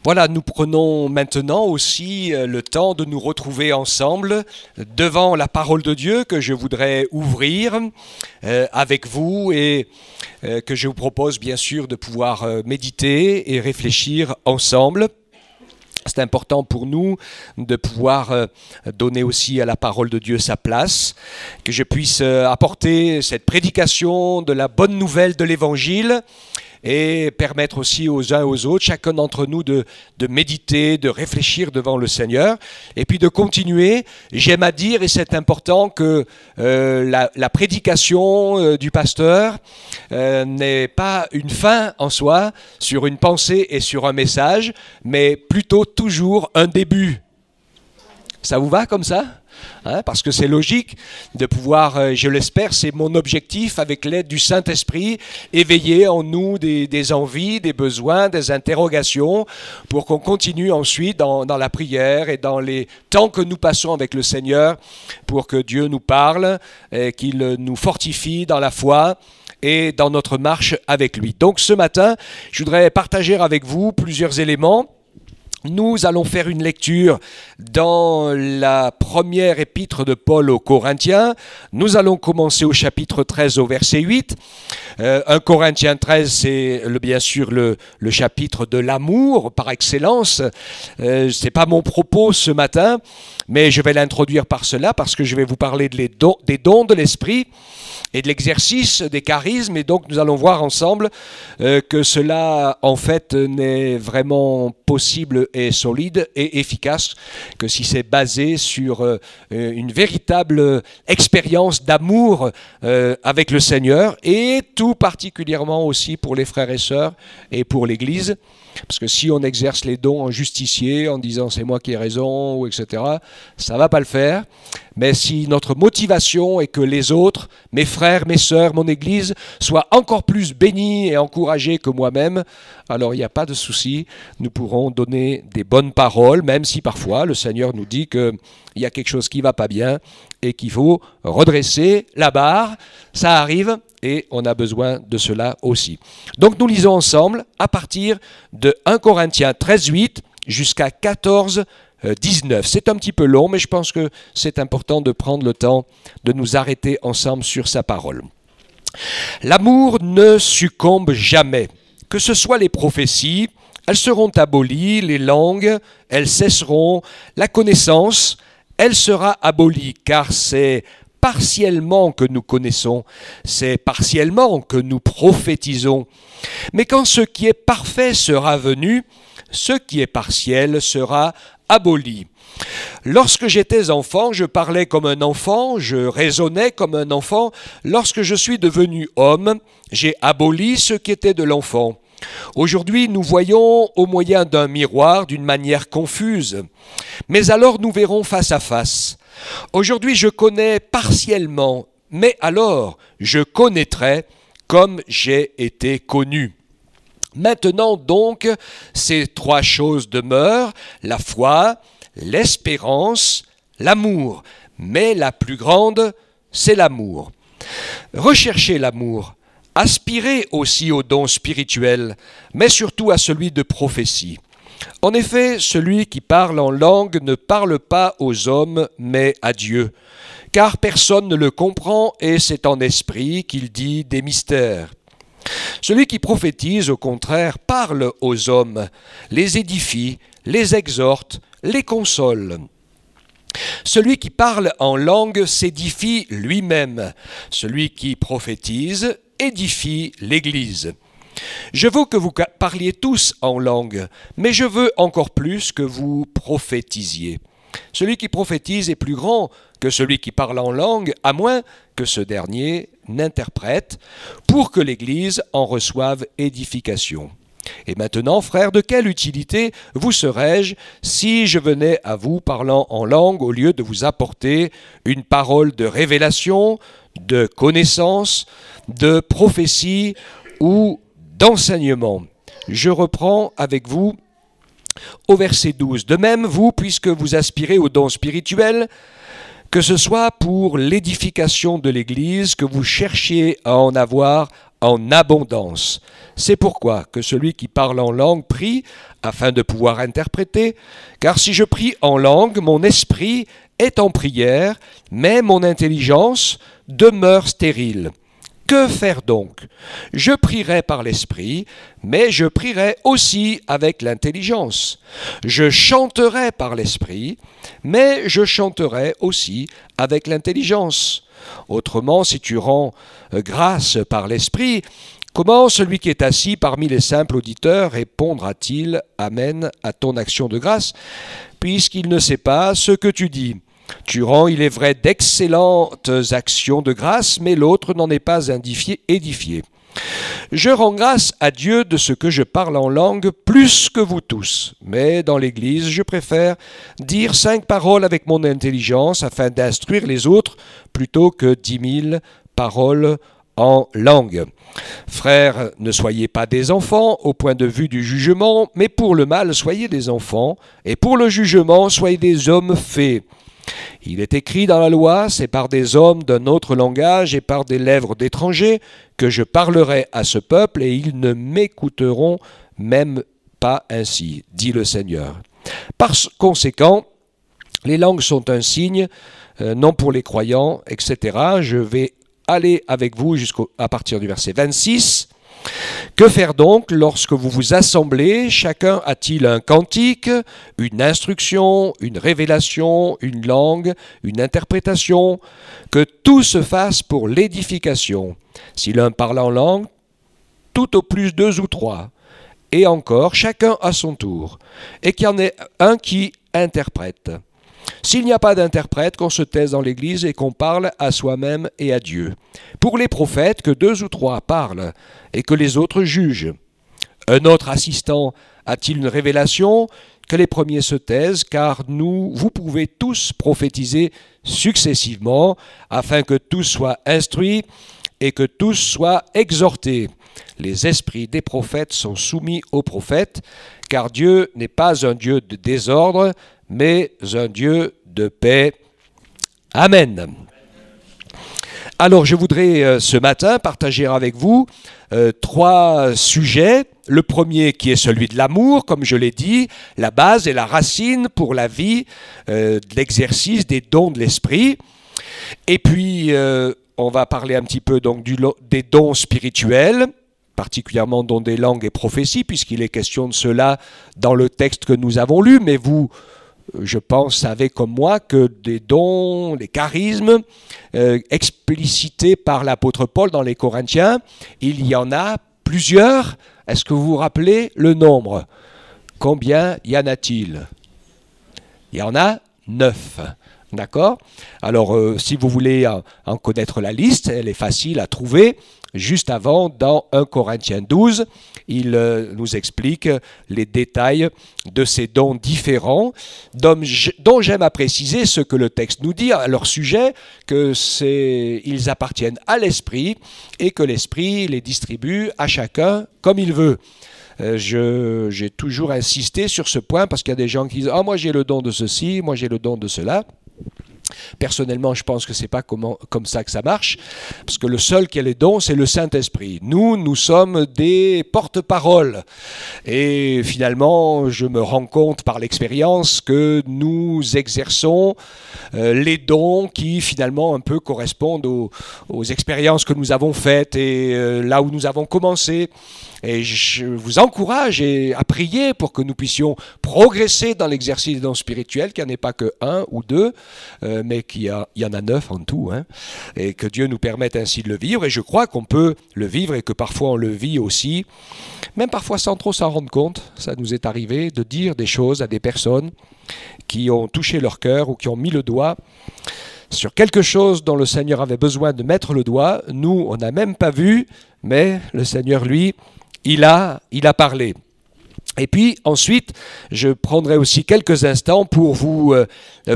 Voilà, nous prenons maintenant aussi le temps de nous retrouver ensemble devant la parole de Dieu que je voudrais ouvrir avec vous et que je vous propose bien sûr de pouvoir méditer et réfléchir ensemble. C'est important pour nous de pouvoir donner aussi à la parole de Dieu sa place, que je puisse apporter cette prédication de la bonne nouvelle de l'Évangile et permettre aussi aux uns et aux autres, chacun d'entre nous, de méditer, de réfléchir devant le Seigneur, et puis de continuer. J'aime à dire, et c'est important, que la prédication du pasteur n'est pas une fin en soi, sur une pensée et sur un message, mais plutôt toujours un début. Ça vous va comme ça ? Parce que c'est logique de pouvoir, je l'espère, c'est mon objectif avec l'aide du Saint-Esprit, éveiller en nous des envies, des besoins, des interrogations pour qu'on continue ensuite dans la prière et dans les temps que nous passons avec le Seigneur pour que Dieu nous parle, et qu'il nous fortifie dans la foi et dans notre marche avec lui. Donc ce matin, je voudrais partager avec vous plusieurs éléments. Nous allons faire une lecture dans la première épître de Paul aux Corinthiens. Nous allons commencer au chapitre 13 au verset 8. 1 Corinthiens 13, c'est bien sûr le chapitre de l'amour par excellence. Ce n'est pas mon propos ce matin, mais je vais l'introduire par cela parce que je vais vous parler des dons de l'esprit et de l'exercice des charismes, et donc nous allons voir ensemble que cela en fait n'est vraiment possible et solide et efficace que si c'est basé sur une véritable expérience d'amour avec le Seigneur, et tout particulièrement aussi pour les frères et sœurs et pour l'Église. Parce que si on exerce les dons en justicier, en disant c'est moi qui ai raison, ou etc., ça ne va pas le faire. Mais si notre motivation est que les autres, mes frères, mes sœurs, mon Église, soient encore plus bénis et encouragés que moi-même, alors il n'y a pas de souci, nous pourrons donner des bonnes paroles, même si parfois le Seigneur nous dit qu'il y a quelque chose qui ne va pas bien et qu'il faut redresser la barre. Ça arrive. Et on a besoin de cela aussi. Donc nous lisons ensemble à partir de 1 Corinthiens 13, 8 jusqu'à 14, 19. C'est un petit peu long, mais je pense que c'est important de prendre le temps de nous arrêter ensemble sur sa parole. L'amour ne succombe jamais. Que ce soit les prophéties, elles seront abolies, les langues, elles cesseront, la connaissance, elle sera abolie, car c'est partiellement que nous connaissons, c'est partiellement que nous prophétisons. Mais quand ce qui est parfait sera venu, ce qui est partiel sera aboli. Lorsque j'étais enfant, je parlais comme un enfant, je raisonnais comme un enfant. Lorsque je suis devenu homme, j'ai aboli ce qui était de l'enfant. Aujourd'hui, nous voyons au moyen d'un miroir d'une manière confuse, mais alors nous verrons face à face. Aujourd'hui, je connais partiellement, mais alors je connaîtrai comme j'ai été connu. Maintenant donc, ces trois choses demeurent, la foi, l'espérance, l'amour. Mais la plus grande, c'est l'amour. Recherchez l'amour. Aspirez aussi aux dons spirituels, mais surtout à celui de prophétie. En effet, celui qui parle en langue ne parle pas aux hommes, mais à Dieu, car personne ne le comprend et c'est en esprit qu'il dit des mystères. Celui qui prophétise, au contraire, parle aux hommes, les édifie, les exhorte, les console. Celui qui parle en langue s'édifie lui-même. Celui qui prophétise édifie l'Église. Je veux que vous parliez tous en langue, mais je veux encore plus que vous prophétisiez. Celui qui prophétise est plus grand que celui qui parle en langue, à moins que ce dernier n'interprète, pour que l'Église en reçoive édification. Et maintenant, frères, de quelle utilité vous serais-je si je venais à vous parlant en langue au lieu de vous apporter une parole de révélation, de connaissance, de prophétie ou d'enseignement? Je reprends avec vous au verset 12. De même, vous, puisque vous aspirez aux dons spirituels, que ce soit pour l'édification de l'Église, que vous cherchiez à en avoir en abondance. C'est pourquoi que celui qui parle en langue prie afin de pouvoir interpréter, car si je prie en langue, mon esprit est en prière, mais mon intelligence demeure stérile. Que faire donc? Je prierai par l'esprit, mais je prierai aussi avec l'intelligence. Je chanterai par l'esprit, mais je chanterai aussi avec l'intelligence. Autrement, si tu rends grâce par l'esprit, comment celui qui est assis parmi les simples auditeurs répondra-t-il « Amen » à ton action de grâce, puisqu'il ne sait pas ce que tu dis? Tu rends, il est vrai, d'excellentes actions de grâce, mais l'autre n'en est pas édifié. Je rends grâce à Dieu de ce que je parle en langue plus que vous tous, mais dans l'Église, je préfère dire 5 paroles avec mon intelligence afin d'instruire les autres plutôt que 10 000 paroles en langue. Frères, ne soyez pas des enfants au point de vue du jugement, mais pour le mal, soyez des enfants, et pour le jugement, soyez des hommes faits. Il est écrit dans la loi, c'est par des hommes d'un autre langage et par des lèvres d'étrangers que je parlerai à ce peuple et ils ne m'écouteront même pas ainsi, dit le Seigneur. Par conséquent, les langues sont un signe, non pour les croyants, etc. Je vais aller avec vous à partir du verset 26. Que faire donc lorsque vous vous assemblez? Chacun a-t-il un cantique, une instruction, une révélation, une langue, une interprétation? Que tout se fasse pour l'édification. Si l'un parle en langue, tout au plus 2 ou 3. Et encore, chacun à son tour. Et qu'il y en ait un qui interprète. S'il n'y a pas d'interprète, qu'on se taise dans l'Église et qu'on parle à soi-même et à Dieu. Pour les prophètes, que 2 ou 3 parlent et que les autres jugent. Un autre assistant a-t-il une révélation? Que les premiers se taisent, car vous pouvez tous prophétiser successivement, afin que tous soient instruits et que tous soient exhortés. Les esprits des prophètes sont soumis aux prophètes, car Dieu n'est pas un Dieu de désordre, mais un Dieu de paix. Amen. Alors, je voudrais ce matin partager avec vous 3 sujets. Le premier qui est celui de l'amour, comme je l'ai dit, la base et la racine pour la vie, de l'exercice des dons de l'esprit. Et puis, on va parler un petit peu donc des dons spirituels, particulièrement dons des langues et prophéties, puisqu'il est question de cela dans le texte que nous avons lu, mais vous, je pense, savez comme moi que des dons, les charismes explicités par l'apôtre Paul dans les Corinthiens, il y en a plusieurs. Est-ce que vous vous rappelez le nombre? Combien y en a-t-il? Il y en a 9. D'accord? Alors, si vous voulez en connaître la liste, elle est facile à trouver. Juste avant, dans 1 Corinthiens 12, il nous explique les détails de ces dons différents, dont j'aime à préciser ce que le texte nous dit à leur sujet, qu'ils appartiennent à l'Esprit et que l'Esprit les distribue à chacun comme il veut. J'ai toujours insisté sur ce point parce qu'il y a des gens qui disent « Ah, moi j'ai le don de ceci, moi j'ai le don de cela ». Personnellement, je pense que ce n'est pas comme ça que ça marche, parce que le seul qui a les dons, c'est le Saint-Esprit. Nous sommes des porte-paroles. Et finalement, je me rends compte par l'expérience que nous exerçons les dons qui finalement un peu correspondent aux expériences que nous avons faites et là où nous avons commencé. Et je vous encourage à prier pour que nous puissions progresser dans l'exercice des dons spirituels, qu'il n'y en ait pas que 1 ou 2, mais qu'il y en a 9 en tout, hein, et que Dieu nous permette ainsi de le vivre. Et je crois qu'on peut le vivre et que parfois on le vit aussi, même parfois sans trop s'en rendre compte. Ça nous est arrivé de dire des choses à des personnes qui ont touché leur cœur ou qui ont mis le doigt sur quelque chose dont le Seigneur avait besoin de mettre le doigt. Nous, on n'a même pas vu, mais le Seigneur, lui, il a parlé. Et puis ensuite, je prendrai aussi quelques instants pour vous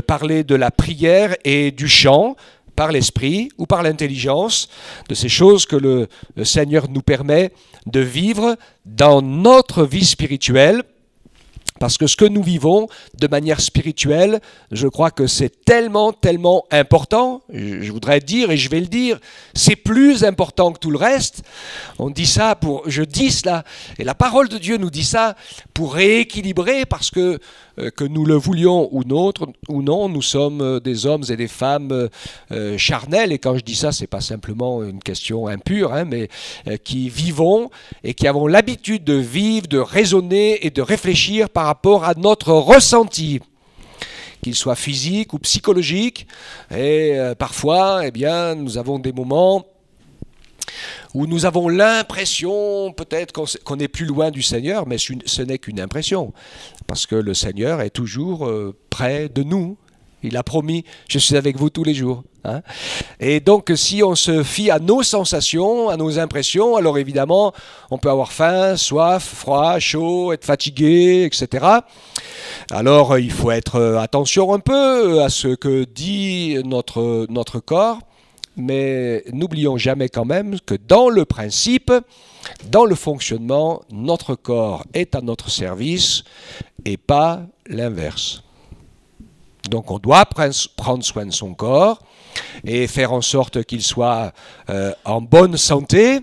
parler de la prière et du chant par l'esprit ou par l'intelligence, de ces choses que le Seigneur nous permet de vivre dans notre vie spirituelle Parce que ce que nous vivons de manière spirituelle, je crois que c'est tellement, tellement important. Je voudrais dire, et je vais le dire, c'est plus important que tout le reste. On dit ça je dis cela, et la parole de Dieu nous dit ça pour rééquilibrer, parce que nous le voulions ou non, nous sommes des hommes et des femmes charnels. Et quand je dis ça, c'est pas simplement une question impure, mais qui vivons et qui avons l'habitude de vivre, de raisonner et de réfléchir par rapport à notre ressenti, qu'il soit physique ou psychologique. Et parfois, eh bien, nous avons des moments où nous avons l'impression peut-être qu'on est plus loin du Seigneur, mais ce n'est qu'une impression, parce que le Seigneur est toujours près de nous. Il a promis, je suis avec vous tous les jours. Et donc, si on se fie à nos sensations, à nos impressions, alors évidemment, on peut avoir faim, soif, froid, chaud, être fatigué, etc. Alors, il faut être attention un peu à ce que dit notre corps. Mais n'oublions jamais quand même que dans le principe, dans le fonctionnement, notre corps est à notre service et pas l'inverse. Donc on doit prendre soin de son corps et faire en sorte qu'il soit en bonne santé.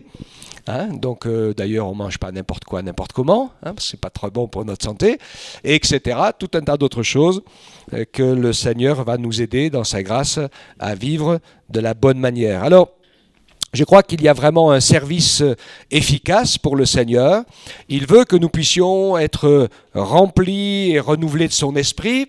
Donc d'ailleurs on ne mange pas n'importe quoi, n'importe comment, c'est pas trop bon pour notre santé, etc. Tout un tas d'autres choses que le Seigneur va nous aider dans sa grâce à vivre de la bonne manière. Alors, je crois qu'il y a vraiment un service efficace pour le Seigneur. Il veut que nous puissions être remplis et renouvelés de son esprit.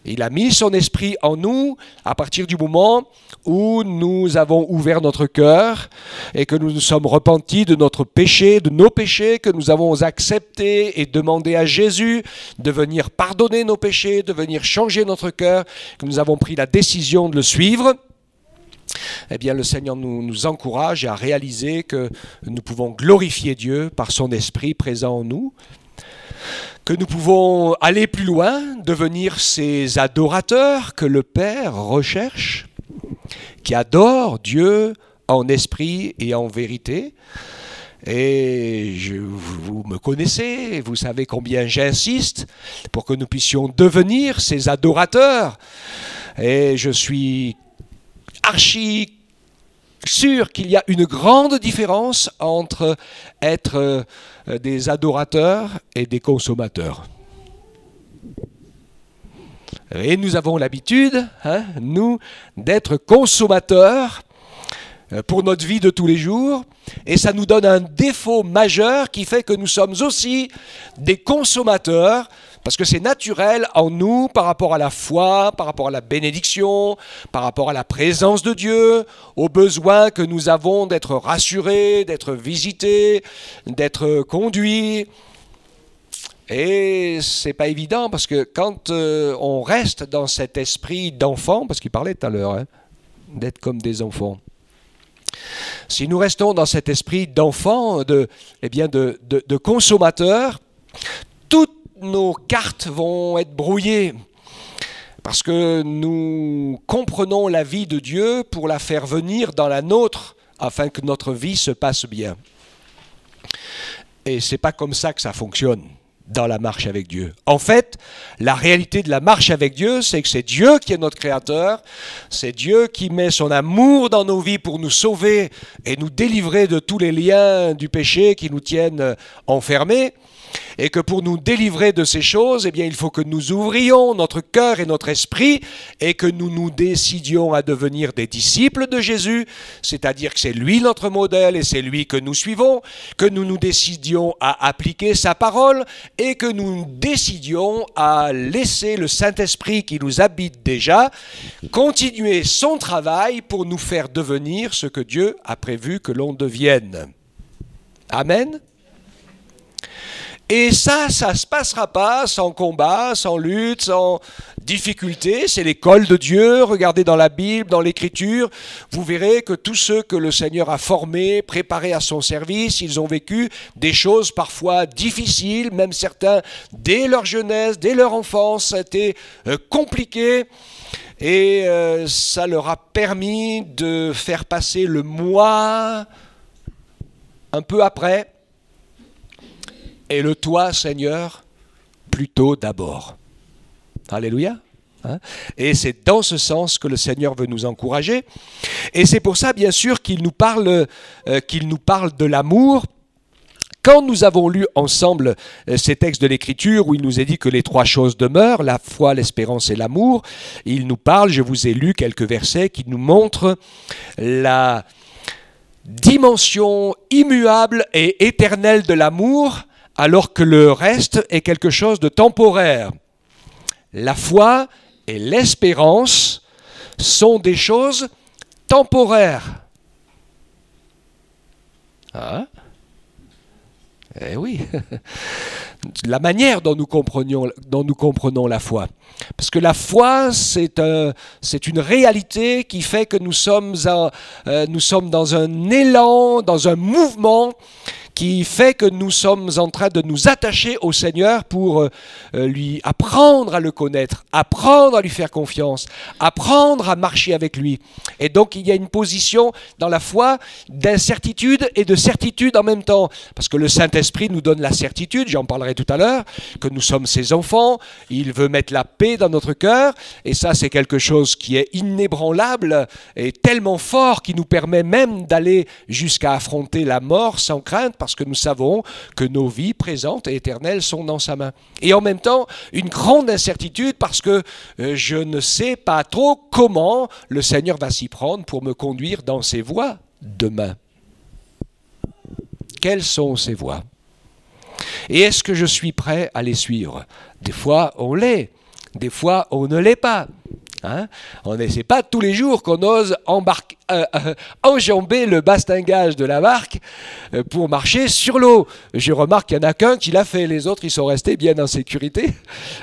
Il a mis son esprit en nous à partir du moment où nous avons ouvert notre cœur et que nous nous sommes repentis de notre péché, de nos péchés, que nous avons accepté et demandé à Jésus de venir pardonner nos péchés, de venir changer notre cœur, que nous avons pris la décision de le suivre. Eh bien, le Seigneur nous encourage à réaliser que nous pouvons glorifier Dieu par son esprit présent en nous, que nous pouvons aller plus loin, devenir ces adorateurs que le Père recherche, qui adorent Dieu en esprit et en vérité. Et vous me connaissez, vous savez combien j'insiste pour que nous puissions devenir ces adorateurs. Et je suis archi sûr qu'il y a une grande différence entre être des adorateurs et des consommateurs. Et nous avons l'habitude, nous, d'être consommateurs pour notre vie de tous les jours, et ça nous donne un défaut majeur qui fait que nous sommes aussi des consommateurs, parce que c'est naturel en nous par rapport à la foi, par rapport à la bénédiction, par rapport à la présence de Dieu, au besoin que nous avons d'être rassurés, d'être visités, d'être conduits. Et c'est pas évident parce que quand on reste dans cet esprit d'enfant, parce qu'il parlait tout à l'heure, d'être comme des enfants. Si nous restons dans cet esprit d'enfant, de consommateur, toutes nos cartes vont être brouillées parce que nous comprenons la vie de Dieu pour la faire venir dans la nôtre afin que notre vie se passe bien. Et c'est pas comme ça que ça fonctionne dans la marche avec Dieu. En fait, la réalité de la marche avec Dieu, c'est que c'est Dieu qui est notre créateur, c'est Dieu qui met son amour dans nos vies pour nous sauver et nous délivrer de tous les liens du péché qui nous tiennent enfermés, et que pour nous délivrer de ces choses, eh bien, il faut que nous ouvrions notre cœur et notre esprit et que nous nous décidions à devenir des disciples de Jésus, c'est-à-dire que c'est lui notre modèle et c'est lui que nous suivons, que nous nous décidions à appliquer sa parole et que nous décidions à laisser le Saint-Esprit qui nous habite déjà continuer son travail pour nous faire devenir ce que Dieu a prévu que l'on devienne. Amen. Et ça se passera pas sans combat, sans lutte, sans difficulté. C'est l'école de Dieu. Regardez dans la Bible, dans l'Écriture, vous verrez que tous ceux que le Seigneur a formés, préparés à son service, ils ont vécu des choses parfois difficiles, même certains dès leur jeunesse, dès leur enfance, ça a été compliqué. Et ça leur a permis de faire passer le moi un peu après. Et le toi, Seigneur, plutôt d'abord. Alléluia. Hein? Et c'est dans ce sens que le Seigneur veut nous encourager. Et c'est pour ça, bien sûr, qu'il nous parle de l'amour. Quand nous avons lu ensemble ces textes de l'Écriture où il nous est dit que les trois choses demeurent, la foi, l'espérance et l'amour, il nous parle, je vous ai lu quelques versets qui nous montrent la dimension immuable et éternelle de l'amour, alors que le reste est quelque chose de temporaire. La foi et l'espérance sont des choses temporaires. Hein? Eh oui, la manière dont nous comprenons la foi. Parce que la foi, c'est une réalité qui fait que nous sommes dans un élan, dans un mouvement qui fait que nous sommes en train de nous attacher au Seigneur pour lui apprendre à le connaître, apprendre à lui faire confiance, apprendre à marcher avec lui. Et donc il y a une position dans la foi d'incertitude et de certitude en même temps. Parce que le Saint-Esprit nous donne la certitude, j'en parlerai tout à l'heure, que nous sommes ses enfants, il veut mettre la paix dans notre cœur, et ça c'est quelque chose qui est inébranlable et tellement fort qui nous permet même d'aller jusqu'à affronter la mort sans crainte, parce que nous savons que nos vies présentes et éternelles sont dans sa main. Et en même temps, une grande incertitude parce que je ne sais pas trop comment le Seigneur va s'y prendre pour me conduire dans ses voies demain. Quelles sont ces voies? Et est-ce que je suis prêt à les suivre? Des fois, on l'est. Des fois, on ne l'est pas. Hein? C'est pas tous les jours qu'on ose enjamber le bastingage de la barque pour marcher sur l'eau. Je remarque qu'il n'y en a qu'un qui l'a fait. Les autres, ils sont restés bien en sécurité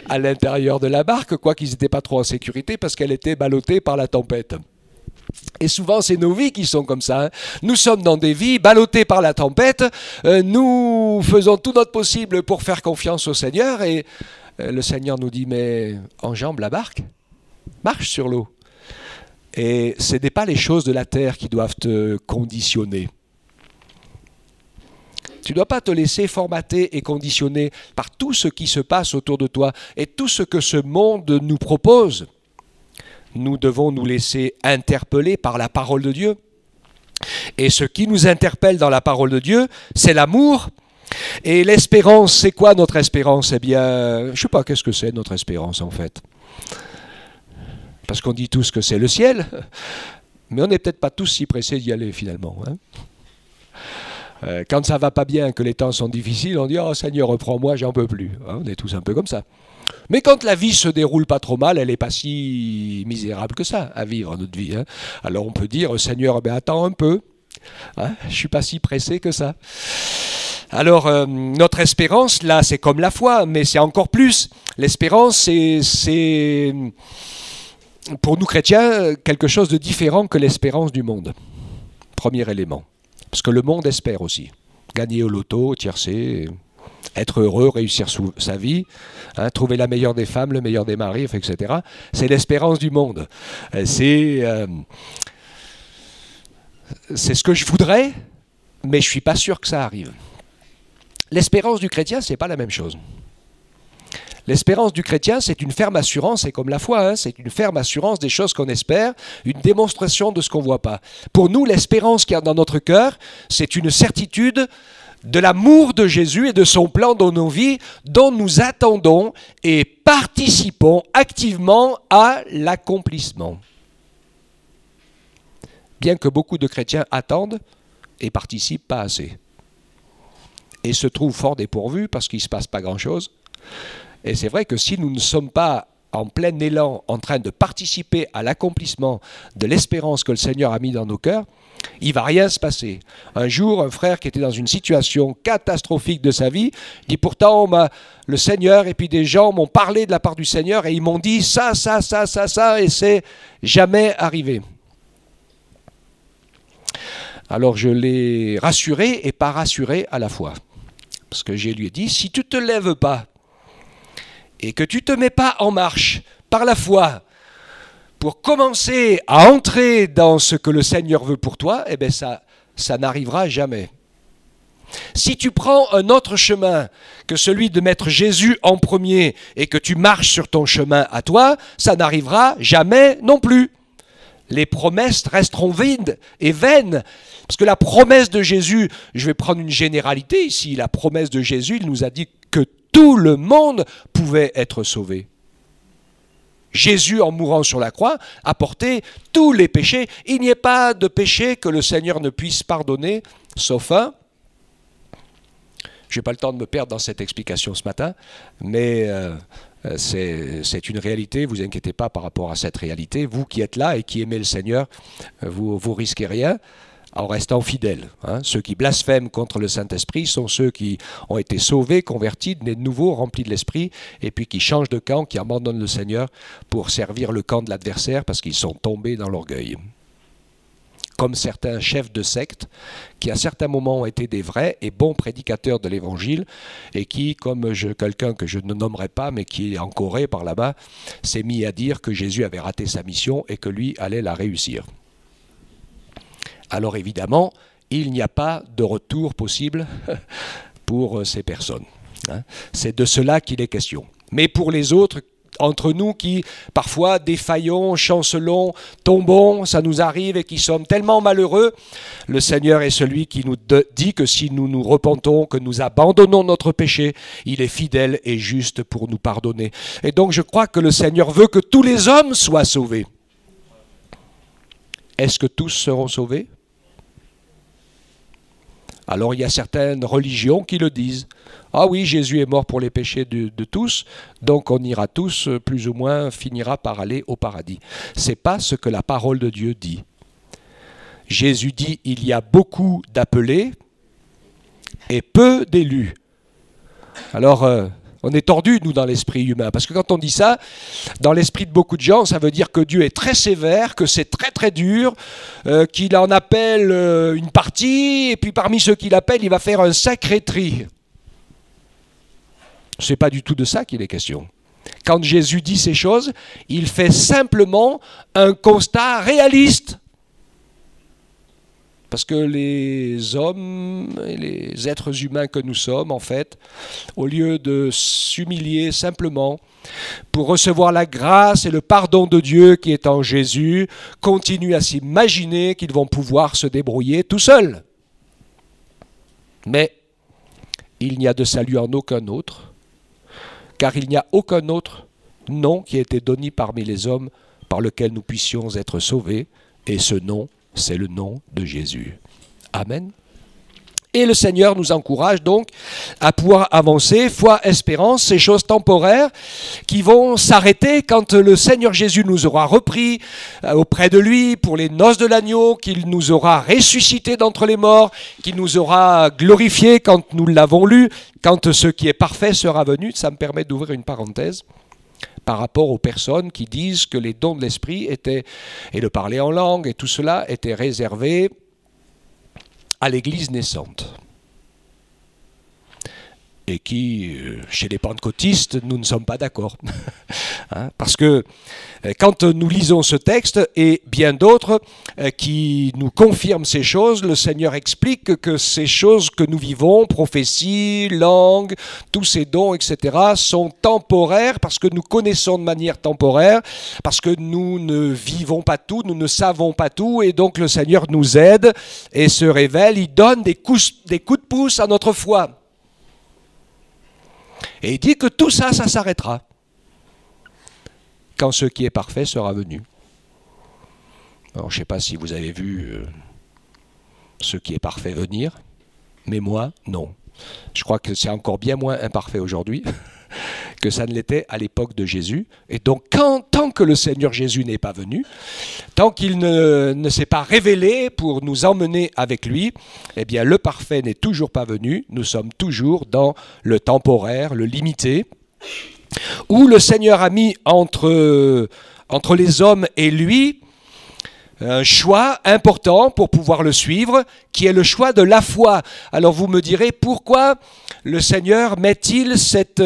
à l'intérieur de la barque, quoiqu'ils n'étaient pas trop en sécurité parce qu'elle était ballottée par la tempête. Et souvent, c'est nos vies qui sont comme ça. Hein. Nous sommes dans des vies ballottées par la tempête. Nous faisons tout notre possible pour faire confiance au Seigneur. Et le Seigneur nous dit, mais enjambe la barque, marche sur l'eau. Et ce n'est pas les choses de la terre qui doivent te conditionner. Tu ne dois pas te laisser formater et conditionner par tout ce qui se passe autour de toi et tout ce que ce monde nous propose. Nous devons nous laisser interpeller par la parole de Dieu. Et ce qui nous interpelle dans la parole de Dieu, c'est l'amour. Et l'espérance, c'est quoi notre espérance? Eh bien, je ne sais pas qu'est-ce que c'est notre espérance en fait. Parce qu'on dit tous que c'est le ciel, mais on n'est peut-être pas tous si pressés d'y aller finalement. Hein. Quand ça va pas bien, que les temps sont difficiles, on dit « Oh Seigneur, reprends-moi, j'en peux plus. Hein ». On est tous un peu comme ça. Mais quand la vie se déroule pas trop mal, elle n'est pas si misérable que ça à vivre notre vie. Hein. Alors on peut dire « Seigneur, ben attends un peu, hein, je suis pas si pressé que ça ». Alors notre espérance, là, c'est comme la foi, mais c'est encore plus. L'espérance, c'est pour nous chrétiens quelque chose de différent que l'espérance du monde. Premier élément. Parce que le monde espère aussi. Gagner au loto, tiercer, être heureux, réussir sa vie, hein, trouver la meilleure des femmes, le meilleur des maris, etc. C'est l'espérance du monde. C'est ce que je voudrais, mais je ne suis pas sûr que ça arrive. L'espérance du chrétien, ce n'est pas la même chose. L'espérance du chrétien, c'est une ferme assurance, c'est comme la foi, hein, c'est une ferme assurance des choses qu'on espère, une démonstration de ce qu'on ne voit pas. Pour nous, l'espérance qu'il y a dans notre cœur, c'est une certitude de l'amour de Jésus et de son plan dans nos vies, dont nous attendons et participons activement à l'accomplissement. Bien que beaucoup de chrétiens attendent et participent pas assez. Et se trouvent fort dépourvus parce qu'il ne se passe pas grand-chose. Et c'est vrai que si nous ne sommes pas en plein élan en train de participer à l'accomplissement de l'espérance que le Seigneur a mis dans nos cœurs, il ne va rien se passer. Un jour, un frère qui était dans une situation catastrophique de sa vie, dit pourtant le Seigneur et puis des gens m'ont parlé de la part du Seigneur et ils m'ont dit ça, et c'est jamais arrivé. Alors je l'ai rassuré et pas rassuré à la fois. Parce que je lui ai dit, si tu ne te lèves pas et que tu ne te mets pas en marche par la foi pour commencer à entrer dans ce que le Seigneur veut pour toi, eh bien ça n'arrivera jamais. Si tu prends un autre chemin que celui de mettre Jésus en premier et que tu marches sur ton chemin à toi, ça n'arrivera jamais non plus. Les promesses resteront vides et vaines. Parce que la promesse de Jésus, je vais prendre une généralité ici, la promesse de Jésus, il nous a dit que tout le monde pouvait être sauvé. Jésus, en mourant sur la croix, a porté tous les péchés. Il n'y a pas de péché que le Seigneur ne puisse pardonner, sauf un. Je n'ai pas le temps de me perdre dans cette explication ce matin, mais c'est une réalité, vous inquiétez pas par rapport à cette réalité. Vous qui êtes là et qui aimez le Seigneur, vous risquez rien en restant fidèles. Ceux qui blasphèment contre le Saint-Esprit sont ceux qui ont été sauvés, convertis, nés de nouveau, remplis de l'Esprit, et puis qui changent de camp, qui abandonnent le Seigneur pour servir le camp de l'adversaire parce qu'ils sont tombés dans l'orgueil. Comme certains chefs de secte qui à certains moments ont été des vrais et bons prédicateurs de l'Évangile et qui, comme quelqu'un que je ne nommerai pas mais qui est en Corée par là-bas, s'est mis à dire que Jésus avait raté sa mission et que lui allait la réussir. Alors évidemment, il n'y a pas de retour possible pour ces personnes. C'est de cela qu'il est question. Mais pour les autres, entre nous qui parfois défaillons, chancelons, tombons, ça nous arrive et qui sommes tellement malheureux, le Seigneur est celui qui nous dit que si nous nous repentons, que nous abandonnons notre péché, il est fidèle et juste pour nous pardonner. Et donc je crois que le Seigneur veut que tous les hommes soient sauvés. Est-ce que tous seront sauvés ? Alors il y a certaines religions qui le disent. Ah oui, Jésus est mort pour les péchés de tous, donc on ira tous, plus ou moins, finira par aller au paradis. Ce n'est pas ce que la parole de Dieu dit. Jésus dit, il y a beaucoup d'appelés et peu d'élus. Alors, on est tordu, nous, dans l'esprit humain, parce que quand on dit ça, dans l'esprit de beaucoup de gens, ça veut dire que Dieu est très sévère, que c'est très très dur, qu'il en appelle une partie, et puis parmi ceux qu'il appelle, il va faire un sacré tri. Ce n'est pas du tout de ça qu'il est question. Quand Jésus dit ces choses, il fait simplement un constat réaliste. Parce que les hommes et les êtres humains que nous sommes, en fait, au lieu de s'humilier simplement pour recevoir la grâce et le pardon de Dieu qui est en Jésus, continuent à s'imaginer qu'ils vont pouvoir se débrouiller tout seuls. Mais il n'y a de salut en aucun autre, car il n'y a aucun autre nom qui a été donné parmi les hommes par lequel nous puissions être sauvés, et ce nom, c'est le nom de Jésus. Amen. Et le Seigneur nous encourage donc à pouvoir avancer, foi, espérance, ces choses temporaires qui vont s'arrêter quand le Seigneur Jésus nous aura repris auprès de lui pour les noces de l'agneau, qu'il nous aura ressuscité d'entre les morts, qu'il nous aura glorifié quand nous l'avons lu, quand ce qui est parfait sera venu. Ça me permet d'ouvrir une parenthèse par rapport aux personnes qui disent que les dons de l'esprit étaient, et le parler en langue et tout cela était réservé à l'église naissante. Et qui, chez les pentecôtistes, nous ne sommes pas d'accord. Parce que quand nous lisons ce texte et bien d'autres qui nous confirment ces choses, le Seigneur explique que ces choses que nous vivons, prophétie, langue, tous ces dons, etc., sont temporaires parce que nous connaissons de manière temporaire, parce que nous ne vivons pas tout, nous ne savons pas tout, et donc le Seigneur nous aide et se révèle, il donne des coups de pouce à notre foi. Et il dit que tout ça, ça s'arrêtera quand ce qui est parfait sera venu. Alors, je ne sais pas si vous avez vu ce qui est parfait venir, mais moi, non. Je crois que c'est encore bien moins imparfait aujourd'hui que ça ne l'était à l'époque de Jésus. Et donc, tant que le Seigneur Jésus n'est pas venu, tant qu'il ne s'est pas révélé pour nous emmener avec lui, eh bien, le parfait n'est toujours pas venu. Nous sommes toujours dans le temporaire, le limité, où le Seigneur a mis entre les hommes et lui un choix important pour pouvoir le suivre, qui est le choix de la foi. Alors vous me direz, pourquoi le Seigneur met-il cet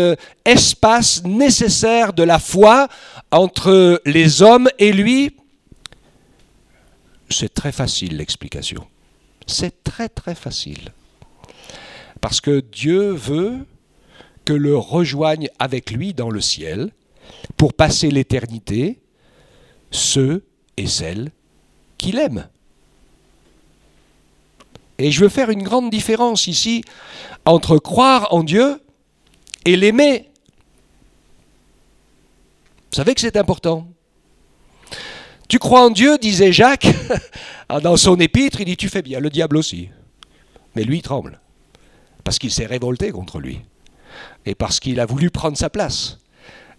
espace nécessaire de la foi entre les hommes et lui? C'est très facile l'explication. C'est très très facile. Parce que Dieu veut que le rejoigne avec lui dans le ciel pour passer l'éternité ceux et celles qu'il aime. Et je veux faire une grande différence ici entre croire en Dieu et l'aimer. Vous savez que c'est important. Tu crois en Dieu, disait Jacques, dans son épître, il dit tu fais bien, le diable aussi. Mais lui, il tremble, parce qu'il s'est révolté contre lui, et parce qu'il a voulu prendre sa place,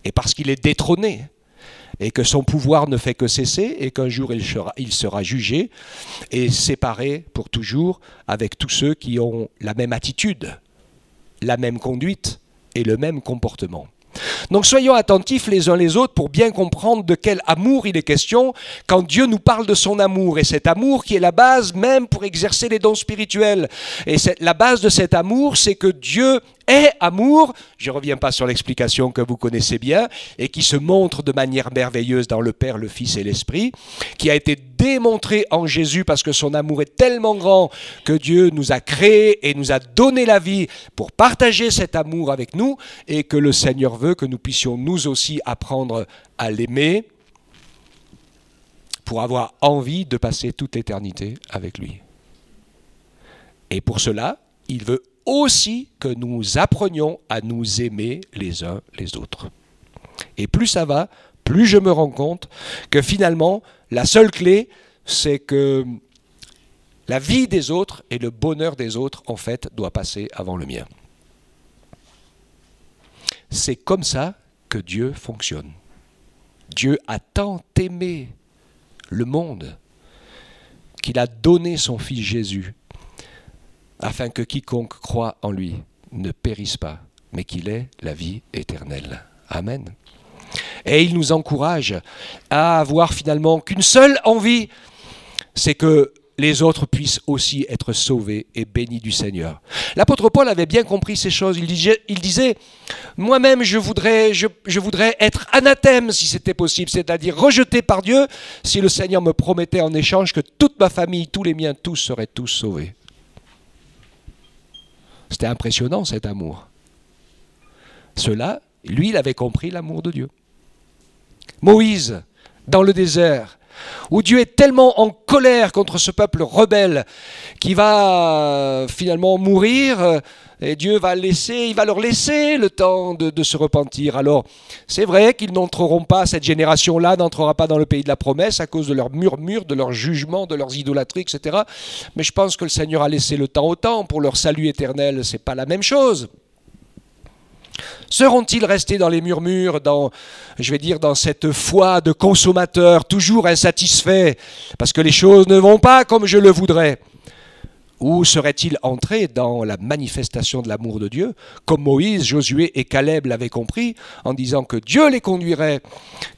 et parce qu'il est détrôné, et que son pouvoir ne fait que cesser, et qu'un jour il sera jugé, et séparé pour toujours avec tous ceux qui ont la même attitude, la même conduite, et le même comportement. Donc soyons attentifs les uns les autres pour bien comprendre de quel amour il est question quand Dieu nous parle de son amour. Et cet amour qui est la base même pour exercer les dons spirituels. Et la base de cet amour, c'est que Dieu est amour. Je ne reviens pas sur l'explication que vous connaissez bien et qui se montre de manière merveilleuse dans le Père, le Fils et l'Esprit, qui a été démontré en Jésus parce que son amour est tellement grand que Dieu nous a créés et nous a donné la vie pour partager cet amour avec nous et que le Seigneur veut que nous puissions nous aussi apprendre à l'aimer pour avoir envie de passer toute l'éternité avec lui. Et pour cela, il veut aussi que nous apprenions à nous aimer les uns les autres. Et plus ça va, plus je me rends compte que finalement, la seule clé, c'est que la vie des autres et le bonheur des autres, en fait, doit passer avant le mien. C'est comme ça que Dieu fonctionne. Dieu a tant aimé le monde qu'il a donné son Fils Jésus afin que quiconque croit en lui ne périsse pas, mais qu'il ait la vie éternelle. Amen. Et il nous encourage à avoir finalement qu'une seule envie, c'est que les autres puissent aussi être sauvés et bénis du Seigneur. L'apôtre Paul avait bien compris ces choses. Il disait moi-même, je voudrais être anathème si c'était possible, c'est-à-dire rejeté par Dieu, si le Seigneur me promettait en échange que toute ma famille, tous les miens, tous seraient tous sauvés. C'était impressionnant cet amour. Cela, lui, il avait compris l'amour de Dieu. Moïse, dans le désert, où Dieu est tellement en colère contre ce peuple rebelle qui va finalement mourir, et Dieu il va leur laisser le temps de se repentir. Alors, c'est vrai qu'ils n'entreront pas, cette génération-là n'entrera pas dans le pays de la promesse à cause de leurs murmures, de leurs jugements, de leurs idolâtries, etc. Mais je pense que le Seigneur a laissé le temps au temps pour leur salut éternel, c'est pas la même chose. Seront-ils restés dans les murmures, dans cette foi de consommateurs, toujours insatisfaits, parce que les choses ne vont pas comme je le voudrais? Ou seraient-ils entrés dans la manifestation de l'amour de Dieu, comme Moïse, Josué et Caleb l'avaient compris, en disant que Dieu les conduirait,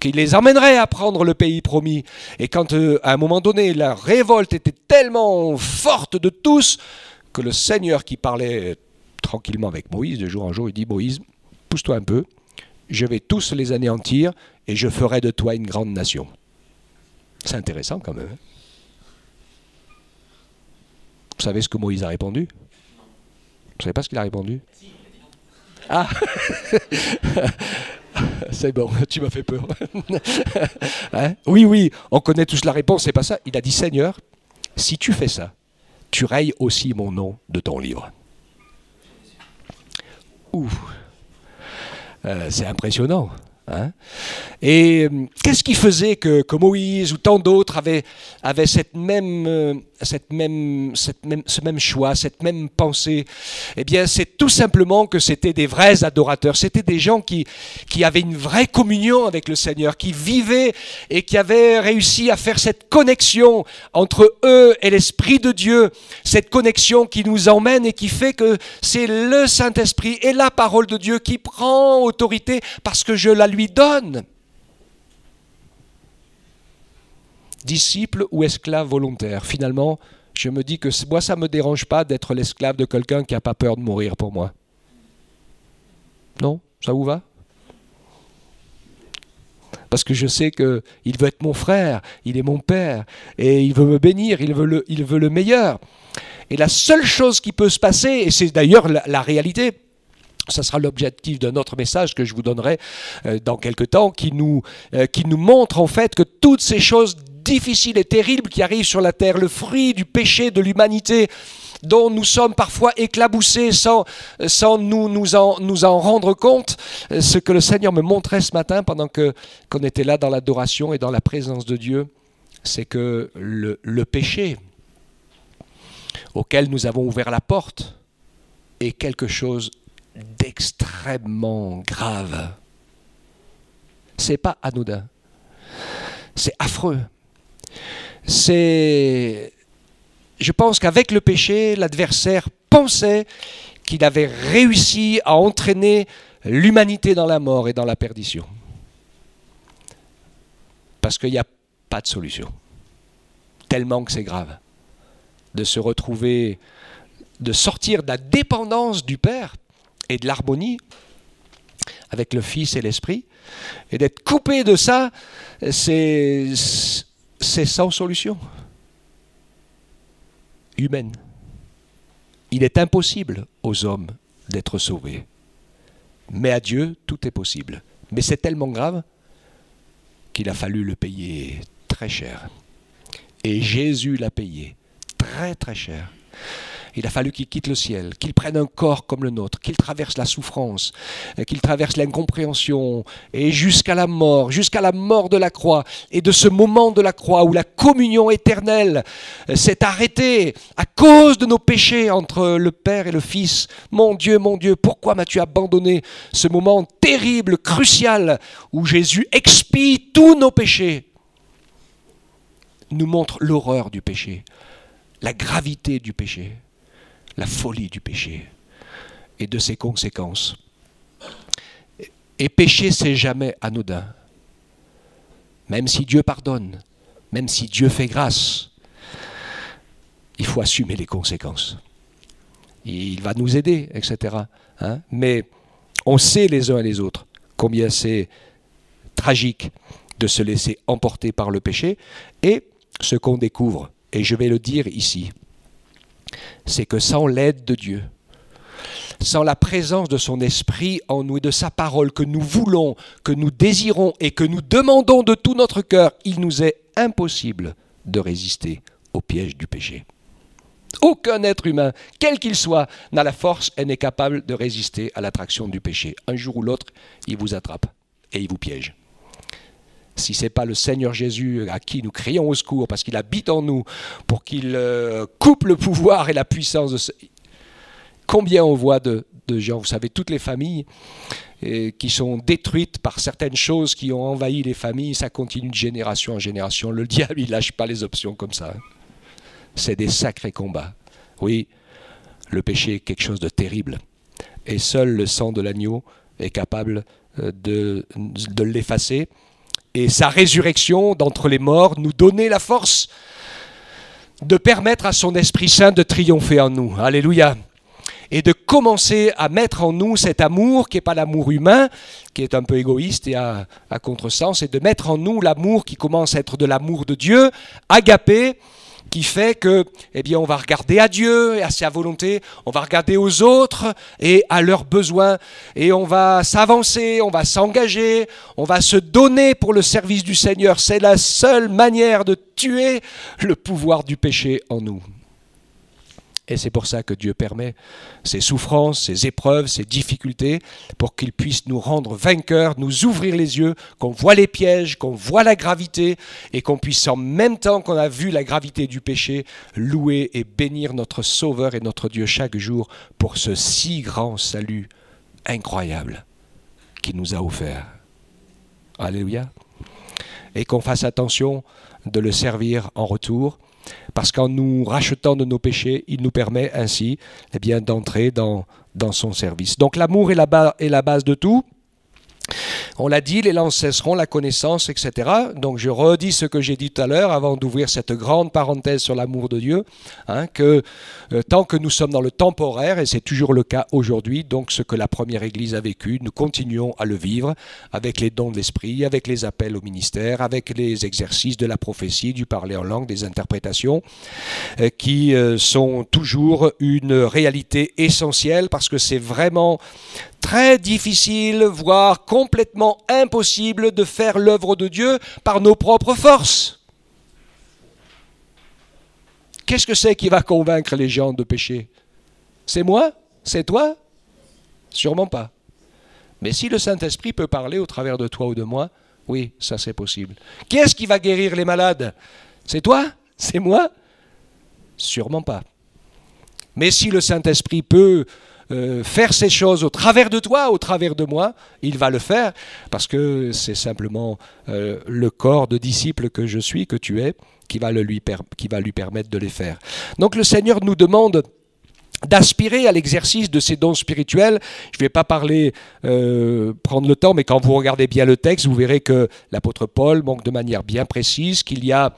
qu'il les emmènerait à prendre le pays promis. Et quand, à un moment donné, la révolte était tellement forte de tous, que le Seigneur qui parlait tranquillement avec Moïse, de jour en jour, il dit « Moïse, pousse-toi un peu, je vais tous les anéantir et je ferai de toi une grande nation. » C'est intéressant quand même. Vous savez ce que Moïse a répondu? Vous savez pas ce qu'il a répondu? Ah c'est bon, tu m'as fait peur. Hein? Oui, on connaît tous la réponse, c'est pas ça. Il a dit, Seigneur, si tu fais ça, tu rayes aussi mon nom de ton livre. Ouh, c'est impressionnant. Hein? Et qu'est-ce qui faisait que Moïse ou tant d'autres avaient ce même choix, cette même pensée? Eh bien, c'est tout simplement que c'était des vrais adorateurs. C'était des gens qui avaient une vraie communion avec le Seigneur, qui vivaient et qui avaient réussi à faire cette connexion entre eux et l'Esprit de Dieu. Cette connexion qui nous emmène et qui fait que c'est le Saint-Esprit et la parole de Dieu qui prend autorité parce que je la lui donne. Disciple ou esclave volontaire. Finalement, je me dis que moi, ça ne me dérange pas d'être l'esclave de quelqu'un qui n'a pas peur de mourir pour moi. Non? Ça vous va? Parce que je sais qu'il veut être mon frère, il est mon père, et il veut me bénir, il veut le meilleur. Et la seule chose qui peut se passer, et c'est d'ailleurs la réalité, ça sera l'objectif d'un autre message que je vous donnerai dans quelque temps, qui nous montre en fait que toutes ces choses difficiles et terribles qui arrivent sur la terre, le fruit du péché de l'humanité, dont nous sommes parfois éclaboussés sans nous en rendre compte, ce que le Seigneur me montrait ce matin pendant qu'on était là dans l'adoration et dans la présence de Dieu, c'est que le péché auquel nous avons ouvert la porte est quelque chose d'extrêmement grave. C'est pas anodin. C'est affreux. Je pense qu'avec le péché, l'adversaire pensait qu'il avait réussi à entraîner l'humanité dans la mort et dans la perdition. Parce qu'il n'y a pas de solution. Tellement que c'est grave. De se retrouver, de sortir de la dépendance du Père et de l'harmonie avec le Fils et l'Esprit, et d'être coupé de ça, c'est sans solution humaine. Il est impossible aux hommes d'être sauvés. Mais à Dieu, tout est possible. Mais c'est tellement grave qu'il a fallu le payer très cher. Et Jésus l'a payé très très cher. Il a fallu qu'il quitte le ciel, qu'il prenne un corps comme le nôtre, qu'il traverse la souffrance, qu'il traverse l'incompréhension, et jusqu'à la mort de la croix. Et de ce moment de la croix où la communion éternelle s'est arrêtée à cause de nos péchés entre le Père et le Fils. Mon Dieu, pourquoi m'as-tu abandonné? Ce moment terrible, crucial, où Jésus expie tous nos péchés, nous montre l'horreur du péché, la gravité du péché, la folie du péché et de ses conséquences. Et pécher, c'est jamais anodin. Même si Dieu pardonne, même si Dieu fait grâce, il faut assumer les conséquences. Il va nous aider, etc. Mais on sait les uns et les autres combien c'est tragique de se laisser emporter par le péché. Et ce qu'on découvre, et je vais le dire ici, c'est que sans l'aide de Dieu, sans la présence de son esprit en nous et de sa parole que nous voulons, que nous désirons et que nous demandons de tout notre cœur, il nous est impossible de résister au piège du péché. Aucun être humain, quel qu'il soit, n'a la force et n'est capable de résister à l'attraction du péché. Un jour ou l'autre, il vous attrape et il vous piège. Si ce n'est pas le Seigneur Jésus à qui nous crions au secours parce qu'il habite en nous pour qu'il coupe le pouvoir et la puissance de ce... Combien on voit de gens, vous savez, toutes les familles qui sont détruites par certaines choses qui ont envahi les familles, ça continue de génération en génération. Le diable, il ne lâche pas les options comme ça. C'est des sacrés combats. Oui, le péché est quelque chose de terrible. Et seul le sang de l'agneau est capable de l'effacer. Et sa résurrection d'entre les morts nous donnait la force de permettre à son Esprit Saint de triompher en nous. Alléluia. Et de commencer à mettre en nous cet amour qui n'est pas l'amour humain, qui est un peu égoïste et à contresens, et de mettre en nous l'amour qui commence à être de l'amour de Dieu, agapé, qui fait que, eh bien, on va regarder à Dieu et à sa volonté, on va regarder aux autres et à leurs besoins, et on va s'avancer, on va s'engager, on va se donner pour le service du Seigneur. C'est la seule manière de tuer le pouvoir du péché en nous. Et c'est pour ça que Dieu permet ces souffrances, ces épreuves, ces difficultés, pour qu'il puisse nous rendre vainqueurs, nous ouvrir les yeux, qu'on voit les pièges, qu'on voit la gravité, et qu'on puisse en même temps qu'on a vu la gravité du péché, louer et bénir notre Sauveur et notre Dieu chaque jour pour ce si grand salut incroyable qu'il nous a offert. Alléluia. Et qu'on fasse attention de le servir en retour, parce qu'en nous rachetant de nos péchés, il nous permet ainsi d'entrer dans son service. Donc l'amour est la base de tout. On l'a dit, les langues cesseront, la connaissance, etc. Donc je redis ce que j'ai dit tout à l'heure avant d'ouvrir cette grande parenthèse sur l'amour de Dieu, hein, que tant que nous sommes dans le temporaire, et c'est toujours le cas aujourd'hui, donc ce que la première Église a vécu, nous continuons à le vivre avec les dons de l'Esprit, avec les appels au ministère, avec les exercices de la prophétie, du parler en langue, des interprétations, qui sont toujours une réalité essentielle parce que c'est vraiment très difficile, voire complètement impossible de faire l'œuvre de Dieu par nos propres forces. Qu'est-ce que c'est qui va convaincre les gens de pécher? C'est moi? C'est toi? Sûrement pas. Mais si le Saint-Esprit peut parler au travers de toi ou de moi, oui, ça c'est possible. Qui est-ce qui va guérir les malades? C'est toi? C'est moi? Sûrement pas. Mais si le Saint-Esprit peut faire ces choses au travers de toi, au travers de moi, il va le faire, parce que c'est simplement le corps de disciples que je suis, que tu es, qui va lui permettre de les faire. Donc le Seigneur nous demande d'aspirer à l'exercice de ces dons spirituels. Je ne vais pas parler, prendre le temps, mais quand vous regardez bien le texte, vous verrez que l'apôtre Paul montre de manière bien précise qu'il y a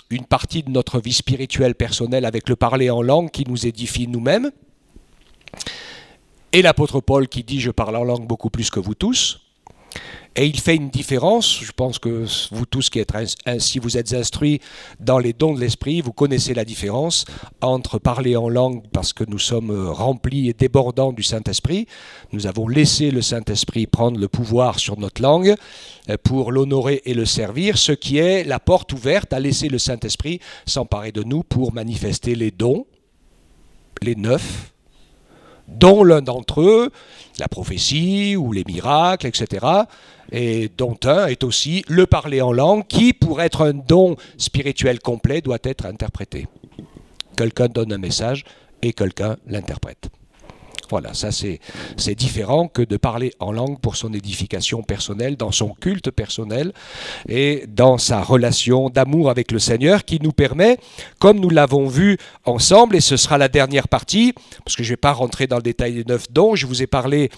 une partie de notre vie spirituelle personnelle avec le parler en langue qui nous édifie nous-mêmes. Et l'apôtre Paul qui dit « je parle en langue beaucoup plus que vous tous ». Et il fait une différence, je pense que vous tous qui êtes si vous êtes instruits dans les dons de l'esprit, vous connaissez la différence entre parler en langue parce que nous sommes remplis et débordants du Saint-Esprit. Nous avons laissé le Saint-Esprit prendre le pouvoir sur notre langue pour l'honorer et le servir, ce qui est la porte ouverte à laisser le Saint-Esprit s'emparer de nous pour manifester les dons, les 9, dont l'un d'entre eux, la prophétie ou les miracles, etc., et dont un est aussi le parler en langue, qui, pour être un don spirituel complet, doit être interprété. Quelqu'un donne un message et quelqu'un l'interprète. Voilà, ça c'est différent que de parler en langue pour son édification personnelle, dans son culte personnel et dans sa relation d'amour avec le Seigneur qui nous permet, comme nous l'avons vu ensemble, et ce sera la dernière partie, parce que je ne vais pas rentrer dans le détail des 9 dons, je vous ai parlé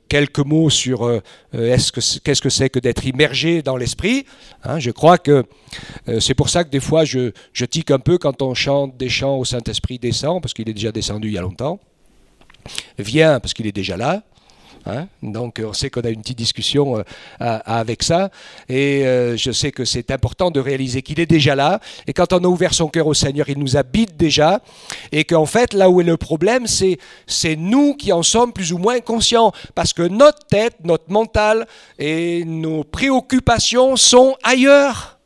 quelques mots sur qu'est-ce que c'est que d'être immergé dans l'esprit. Hein, je crois que c'est pour ça que des fois je tique un peu quand on chante des chants au Saint-Esprit descend, parce qu'il est déjà descendu il y a longtemps. Vient parce qu'il est déjà là, hein, donc on sait qu'on a une petite discussion avec ça, et je sais que c'est important de réaliser qu'il est déjà là, et quand on a ouvert son cœur au Seigneur, il nous habite déjà, et qu'en fait là où est le problème, c'est nous qui en sommes plus ou moins conscients, parce que notre tête, notre mental et nos préoccupations sont ailleurs.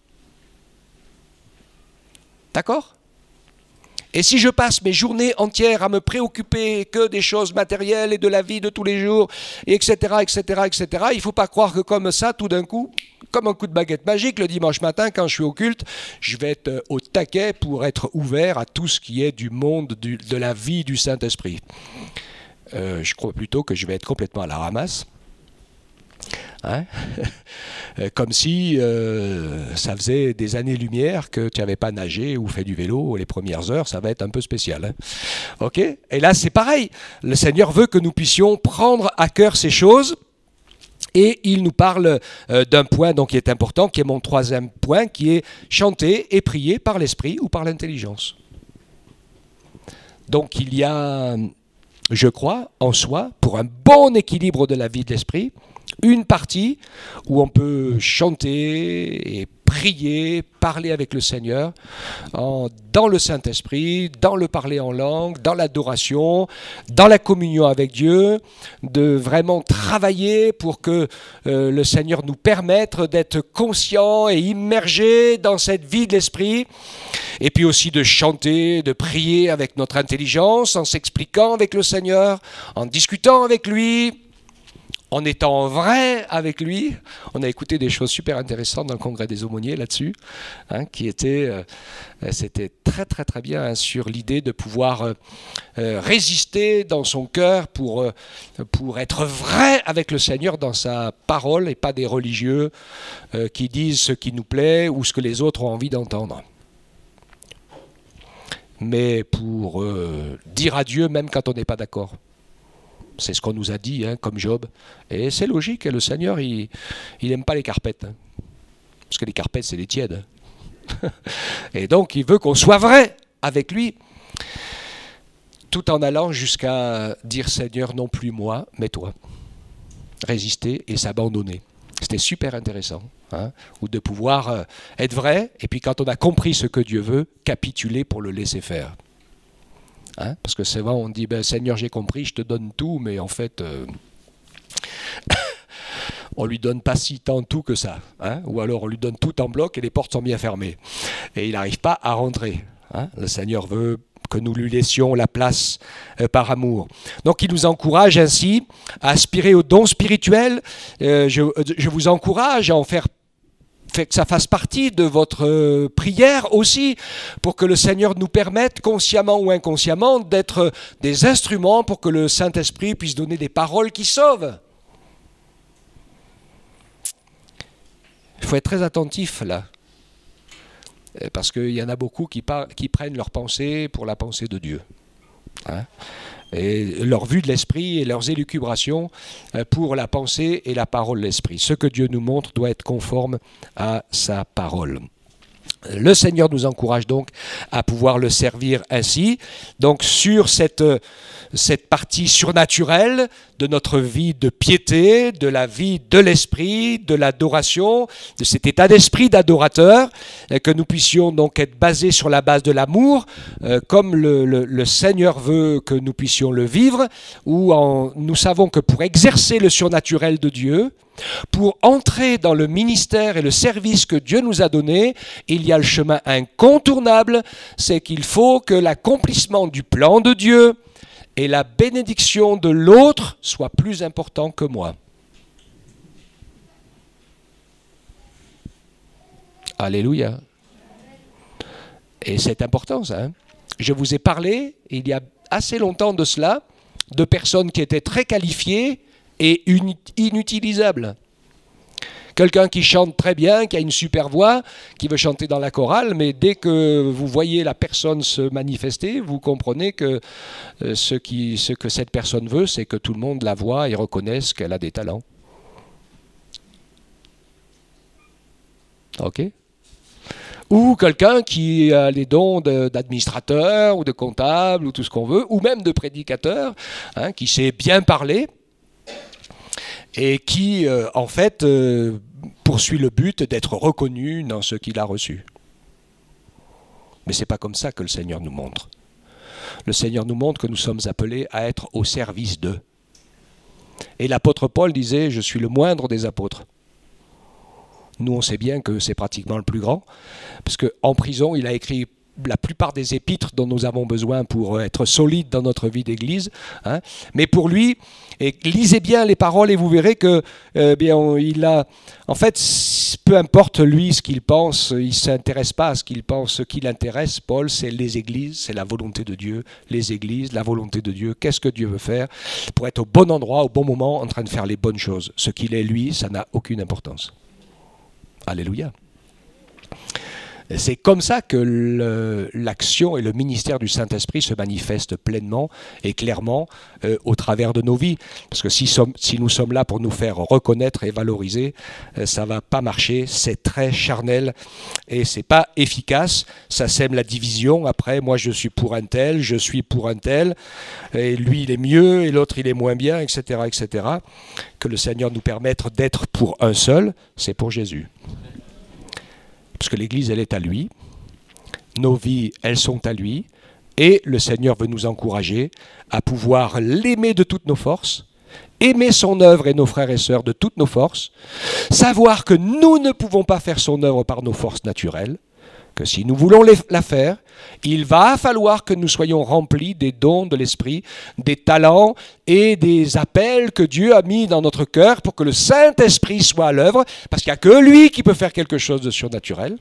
D'accord ? Et si je passe mes journées entières à me préoccuper que des choses matérielles et de la vie de tous les jours, etc., etc., etc., il ne faut pas croire que comme ça, tout d'un coup, comme un coup de baguette magique, le dimanche matin, quand je suis au culte, je vais être au taquet pour être ouvert à tout ce qui est du monde, de la vie du Saint-Esprit. Je crois plutôt que je vais être complètement à la ramasse. Hein? Comme si ça faisait des années-lumière que tu n'avais pas nagé ou fait du vélo les premières heures, ça va être un peu spécial. Hein? Ok? Et là, c'est pareil. Le Seigneur veut que nous puissions prendre à cœur ces choses. Et il nous parle d'un point donc, qui est important, qui est mon 3e point, qui est chanter et prier par l'esprit ou par l'intelligence. Donc il y a, je crois, en soi, pour un bon équilibre de la vie de l'esprit, une partie où on peut chanter et prier, parler avec le Seigneur dans le Saint-Esprit, dans le parler en langue, dans l'adoration, dans la communion avec Dieu, de vraiment travailler pour que le Seigneur nous permette d'être conscients et immergés dans cette vie de l'Esprit, et puis aussi de chanter, de prier avec notre intelligence, en s'expliquant avec le Seigneur, en discutant avec lui, en étant vrai avec lui. On a écouté des choses super intéressantes dans le congrès des aumôniers là-dessus, hein, qui étaient, c'était très très très bien, hein, sur l'idée de pouvoir résister dans son cœur pour être vrai avec le Seigneur dans sa parole et pas des religieux qui disent ce qui nous plaît ou ce que les autres ont envie d'entendre. Mais pour dire à Dieu même quand on n'est pas d'accord. C'est ce qu'on nous a dit, hein, comme Job. Et c'est logique, le Seigneur, il n'aime pas les carpettes. Hein. Parce que les carpettes, c'est des tièdes. Et donc, il veut qu'on soit vrai avec lui, tout en allant jusqu'à dire, Seigneur, non plus moi, mais toi. Résister et s'abandonner. C'était super intéressant. Hein, ou de pouvoir être vrai, et puis quand on a compris ce que Dieu veut, capituler pour le laisser faire. Hein, parce que souvent on dit, ben, Seigneur, j'ai compris, je te donne tout, mais en fait, on lui donne pas si tant tout que ça. Hein, ou alors on lui donne tout en bloc et les portes sont bien fermées. Et il n'arrive pas à rentrer. Hein, le Seigneur veut que nous lui laissions la place par amour. Donc il nous encourage ainsi à aspirer aux dons spirituels. Je vous encourage à en faire que ça fasse partie de votre prière aussi, pour que le Seigneur nous permette, consciemment ou inconsciemment, d'être des instruments pour que le Saint-Esprit puisse donner des paroles qui sauvent. Il faut être très attentif là, parce qu'il y en a beaucoup qui prennent leur pensée pour la pensée de Dieu. Hein, et leur vue de l'esprit et leurs élucubrations pour la pensée et la parole de l'esprit. Ce que Dieu nous montre doit être conforme à sa parole. Le Seigneur nous encourage donc à pouvoir le servir ainsi. Donc sur cette partie surnaturelle de notre vie de piété, de la vie de l'esprit, de l'adoration, de cet état d'esprit d'adorateur, que nous puissions donc être basés sur la base de l'amour, comme le Seigneur veut que nous puissions le vivre, où nous savons que pour exercer le surnaturel de Dieu, pour entrer dans le ministère et le service que Dieu nous a donné, il y a le chemin incontournable, c'est qu'il faut que l'accomplissement du plan de Dieu et la bénédiction de l'autre soient plus importants que moi. Alléluia. Et c'est important ça. Hein. Je vous ai parlé, il y a assez longtemps de cela, de personnes qui étaient très qualifiées et inutilisable. Quelqu'un qui chante très bien, qui a une super voix, qui veut chanter dans la chorale, mais dès que vous voyez la personne se manifester, vous comprenez que ce que cette personne veut, c'est que tout le monde la voit et reconnaisse qu'elle a des talents. Ok ? Ou quelqu'un qui a les dons d'administrateur ou de comptable ou tout ce qu'on veut, ou même de prédicateur, hein, qui sait bien parler, et qui, en fait, poursuit le but d'être reconnu dans ce qu'il a reçu. Mais ce n'est pas comme ça que le Seigneur nous montre. Le Seigneur nous montre que nous sommes appelés à être au service d'eux. Et l'apôtre Paul disait, je suis le moindre des apôtres. Nous, on sait bien que c'est pratiquement le plus grand, parce qu'en prison, il a écrit la plupart des épîtres dont nous avons besoin pour être solides dans notre vie d'église. Hein. Mais pour lui, et lisez bien les paroles et vous verrez que il a, en fait, peu importe lui ce qu'il pense, il ne s'intéresse pas à ce qu'il pense. Ce qui l'intéresse, Paul, c'est les églises, c'est la volonté de Dieu. Les églises, la volonté de Dieu, qu'est-ce que Dieu veut faire pour être au bon endroit, au bon moment, en train de faire les bonnes choses. Ce qu'il est, lui, ça n'a aucune importance. Alléluia. C'est comme ça que l'action et le ministère du Saint-Esprit se manifestent pleinement et clairement au travers de nos vies. Parce que si nous sommes là pour nous faire reconnaître et valoriser, ça ne va pas marcher, c'est très charnel et ce n'est pas efficace. Ça sème la division. Après, moi je suis pour un tel, je suis pour un tel, et lui il est mieux et l'autre il est moins bien, etc., etc. Que le Seigneur nous permette d'être pour un seul, c'est pour Jésus. Parce que l'Église, elle est à lui, nos vies, elles sont à lui, et le Seigneur veut nous encourager à pouvoir l'aimer de toutes nos forces, aimer son œuvre et nos frères et sœurs de toutes nos forces, savoir que nous ne pouvons pas faire son œuvre par nos forces naturelles, que si nous voulons la faire, il va falloir que nous soyons remplis des dons de l'Esprit, des talents et des appels que Dieu a mis dans notre cœur pour que le Saint-Esprit soit à l'œuvre, parce qu'il n'y a que lui qui peut faire quelque chose de surnaturel,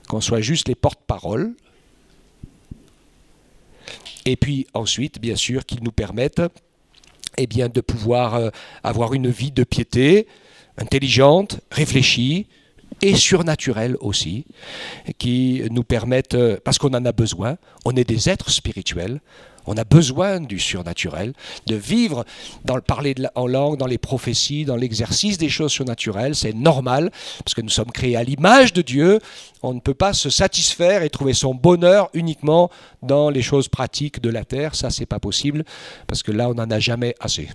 qu'on soit juste les porte-paroles. Et puis ensuite, bien sûr, qu'il nous permette de pouvoir avoir une vie de piété, intelligente, réfléchie, et surnaturelles aussi, qui nous permettent, parce qu'on en a besoin, on est des êtres spirituels, on a besoin du surnaturel, de vivre dans le parler en langue, dans les prophéties, dans l'exercice des choses surnaturelles. C'est normal, parce que nous sommes créés à l'image de Dieu. On ne peut pas se satisfaire et trouver son bonheur uniquement dans les choses pratiques de la terre. Ça, c'est pas possible, parce que là, on n'en a jamais assez.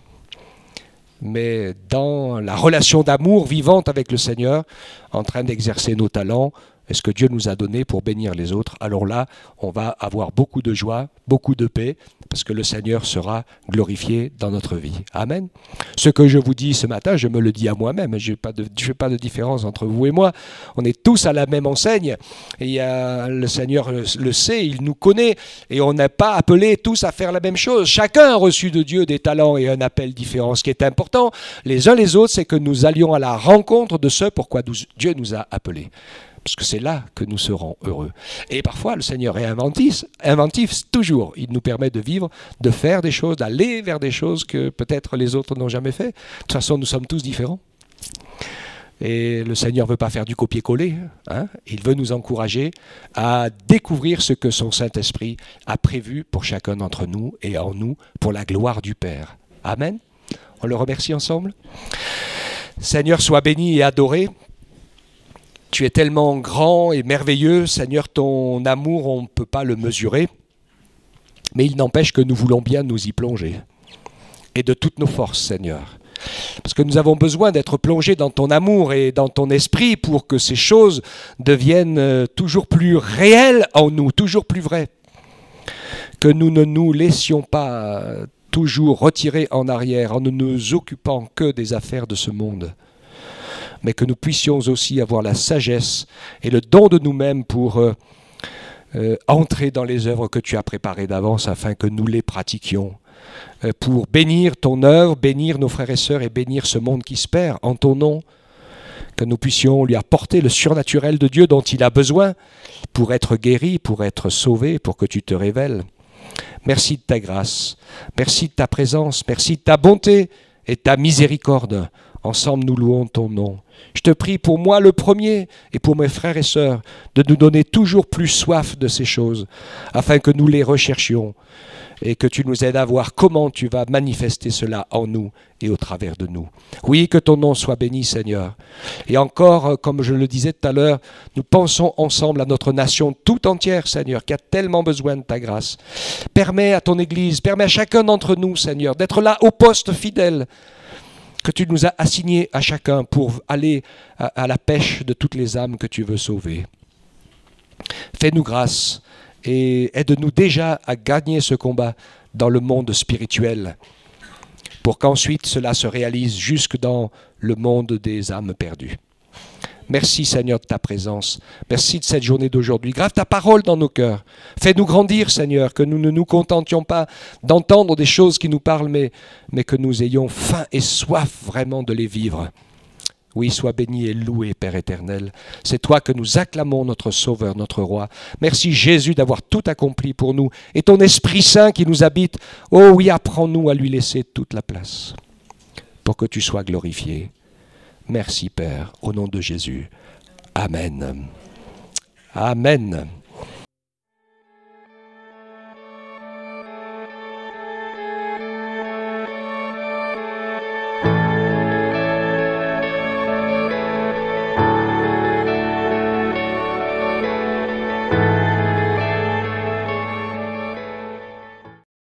Mais dans la relation d'amour vivante avec le Seigneur, en train d'exercer nos talents, et ce que Dieu nous a donné pour bénir les autres, alors là, on va avoir beaucoup de joie, beaucoup de paix, parce que le Seigneur sera glorifié dans notre vie. Amen. Ce que je vous dis ce matin, je me le dis à moi-même. Je ne fais pas de différence entre vous et moi. On est tous à la même enseigne. Et le Seigneur le sait, il nous connaît. Et on n'est pas appelés tous à faire la même chose. Chacun a reçu de Dieu des talents et un appel différent. Ce qui est important, les uns les autres, c'est que nous allions à la rencontre de ce pourquoi Dieu nous a appelés. Parce que c'est là que nous serons heureux. Et parfois, le Seigneur est inventif toujours. Il nous permet de vivre, de faire des choses, d'aller vers des choses que peut-être les autres n'ont jamais fait. De toute façon, nous sommes tous différents. Et le Seigneur ne veut pas faire du copier-coller. Hein. Il veut nous encourager à découvrir ce que son Saint-Esprit a prévu pour chacun d'entre nous et en nous, pour la gloire du Père. Amen. On le remercie ensemble. Seigneur, sois béni et adoré. Tu es tellement grand et merveilleux, Seigneur, ton amour, on ne peut pas le mesurer, mais il n'empêche que nous voulons bien nous y plonger, et de toutes nos forces, Seigneur. Parce que nous avons besoin d'être plongés dans ton amour et dans ton esprit pour que ces choses deviennent toujours plus réelles en nous, toujours plus vraies. Que nous ne nous laissions pas toujours retirer en arrière en ne nous occupant que des affaires de ce monde, mais que nous puissions aussi avoir la sagesse et le don de nous-mêmes pour entrer dans les œuvres que tu as préparées d'avance afin que nous les pratiquions, pour bénir ton œuvre, bénir nos frères et sœurs et bénir ce monde qui se perd en ton nom, que nous puissions lui apporter le surnaturel de Dieu dont il a besoin pour être guéri, pour être sauvé, pour que tu te révèles. Merci de ta grâce, merci de ta présence, merci de ta bonté et de ta miséricorde. Ensemble, nous louons ton nom. Je te prie pour moi le premier et pour mes frères et sœurs de nous donner toujours plus soif de ces choses afin que nous les recherchions et que tu nous aides à voir comment tu vas manifester cela en nous et au travers de nous. Oui, que ton nom soit béni, Seigneur. Et encore, comme je le disais tout à l'heure, nous pensons ensemble à notre nation tout entière, Seigneur, qui a tellement besoin de ta grâce. Permets à ton Église, permets à chacun d'entre nous, Seigneur, d'être là au poste fidèle que tu nous as assigné à chacun pour aller à la pêche de toutes les âmes que tu veux sauver. Fais-nous grâce et aide-nous déjà à gagner ce combat dans le monde spirituel pour qu'ensuite cela se réalise jusque dans le monde des âmes perdues. Merci Seigneur de ta présence. Merci de cette journée d'aujourd'hui. Grave ta parole dans nos cœurs. Fais-nous grandir Seigneur, que nous ne nous contentions pas d'entendre des choses qui nous parlent, mais que nous ayons faim et soif vraiment de les vivre. Oui, sois béni et loué Père éternel. C'est toi que nous acclamons, notre Sauveur, notre Roi. Merci Jésus d'avoir tout accompli pour nous. Et ton Esprit Saint qui nous habite, oh oui, apprends-nous à lui laisser toute la place pour que tu sois glorifié. Merci Père, au nom de Jésus. Amen. Amen.